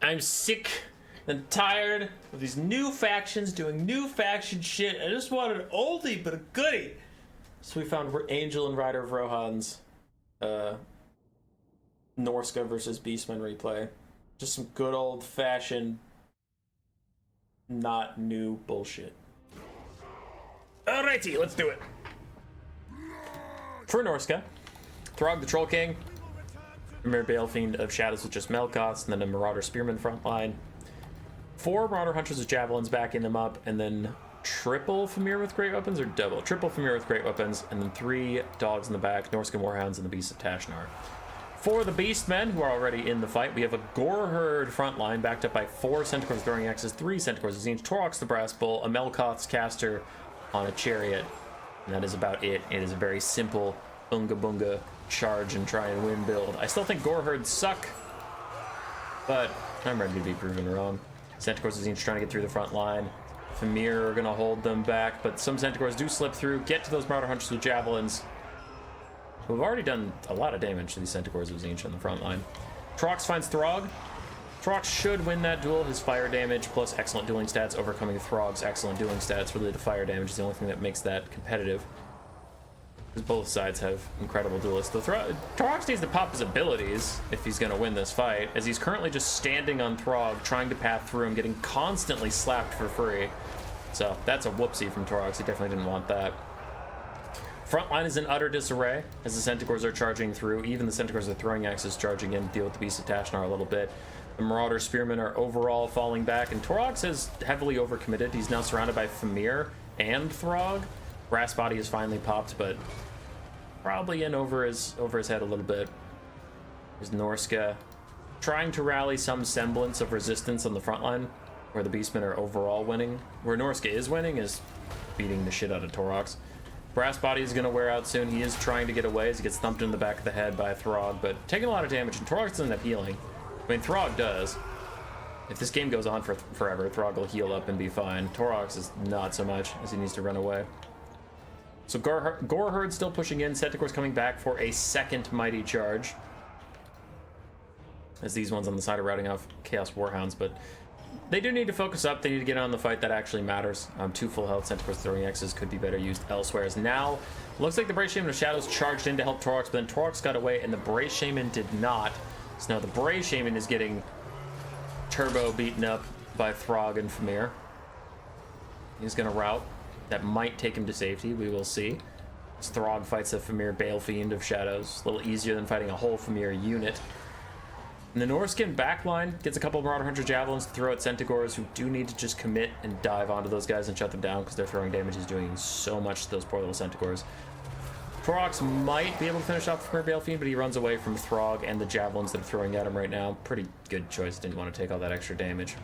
I'm sick and tired of these new factions doing new faction shit. I just wanted an oldie but a goodie. So we found Angel and Rider of Rohan's Norska versus Beastmen replay. Just some good old fashioned, not new bullshit. Alrighty, let's do it. For Norska, Throg the Troll King, Fimir Balefiend of Shadows with just Melkoths, and then a Marauder Spearman front line. 4 Marauder Hunters with Javelins backing them up, and then triple Fimir with Great Weapons, or double? Triple Fimir with Great Weapons, and then 3 Dogs in the back, Norscan Warhounds and the Beasts of Tashnar. For the Beastmen, who are already in the fight, we have a Goreherd front line backed up by 4 Centaurs throwing axes, 3 Centaurs of Tzeentch, Torox the Brass Bull, a Melkoth's caster on a chariot, and that is about it. It is a very simple Bunga Bunga charge and try and win build. I still think Goreherds suck, but I'm ready to be proven wrong. Centaurs of Tzeentch trying to get through the front line. Fimir are going to hold them back, but some Centaurs do slip through, get to those Marauder Hunters with Javelins, who have already done a lot of damage to these Centaurs of Tzeentch on the front line. Trox finds Throg. Throg should win that duel. His fire damage plus excellent dueling stats overcoming Throg's excellent dueling stats. Really, the fire damage is the only thing that makes that competitive, because both sides have incredible duelists. Throg needs to pop his abilities if he's going to win this fight, as he's currently just standing on Throg, trying to path through him, getting constantly slapped for free. So that's a whoopsie from Torox. He definitely didn't want that. Frontline is in utter disarray as the Centaurs are charging through. Even the Centaurs are throwing axes, charging in to deal with the Beasts of Tashnar a little bit. The Marauder Spearmen are overall falling back, and Torox has heavily overcommitted. He's now surrounded by Fimir and Throg. Brass Body is finally popped, but probably in over his head a little bit. There's Norska trying to rally some semblance of resistance on the front line, where the Beastmen are overall winning. Where Norska is winning is beating the shit out of Torox. Brass Body is going to wear out soon. He is trying to get away as he gets thumped in the back of the head by Throg, but taking a lot of damage, and Torox doesn't end up healing. I mean, Throg does. If this game goes on for forever, Throg will heal up and be fine. Torox is not so much, as he needs to run away. So Goreherd still pushing in. Centaurs coming back for a second mighty charge, as these ones on the side are routing off Chaos Warhounds, but they do need to focus up. They need to get on the fight that actually matters. 2 full health Centaurs throwing X's could be better used elsewhere. As now, looks like the Brave Shaman of Shadows charged in to help Torox, but then Torox got away and the Brave Shaman did not. So now the Brave Shaman is getting turbo beaten up by Throg and Fimir. He's going to rout. That might take him to safety. We will see. As Throg fights a Fimir Balefiend of Shadows. A little easier than fighting a whole Fimir unit. And the Norscan backline gets a couple of Marauder Hunter Javelins to throw at Centaurs, who do need to just commit and dive onto those guys and shut them down, because their throwing damage is doing so much to those poor little Centaurs. Torox might be able to finish off Fimir Balefiend, but he runs away from Throg and the Javelins that are throwing at him right now. Pretty good choice. Didn't want to take all that extra damage.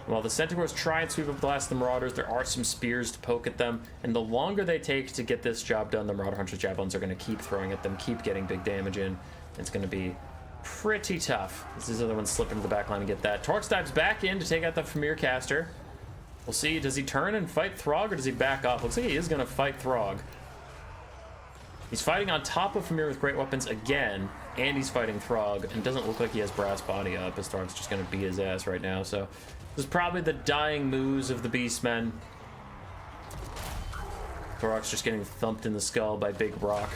While the Centaurs try and sweep up the last of the Marauders, there are some spears to poke at them, and the longer they take to get this job done, the Marauder Hunter Javelins are going to keep throwing at them, keep getting big damage in. It's going to be pretty tough as these other ones slip into the back line and get that. Torox dives back in to take out the Fimir caster. We'll see, does he turn and fight Throg, or does he back off? Looks like he is going to fight Throg. He's fighting on top of Fimir with great weapons again, and he's fighting Throg, and it doesn't look like he has Brass Body up, as Throg's just going to beat his ass right now. So this is probably the dying moves of the Beastmen. Torox just getting thumped in the skull by Big Rock.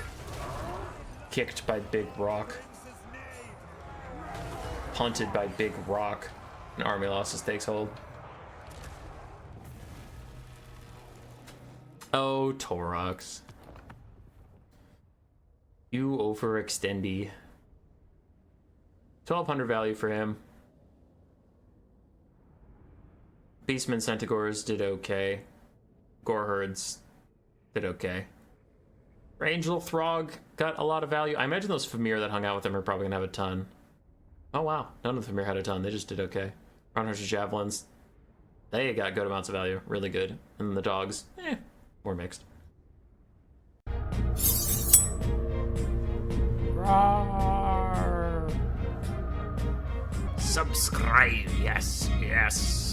Kicked by Big Rock. Punted by Big Rock. And army losses takes hold. Oh, Torox. You overextendy. 1200 value for him. Beastmen Centaurs did okay. Goreherds did okay. Angel Throg got a lot of value. I imagine those Fimir that hung out with him are probably gonna have a ton. Oh wow, none of the Fimir had a ton. They just did okay. Runner's Javelins, they got good amounts of value. Really good. And then the dogs, more mixed. Roar. Subscribe, yes, yes.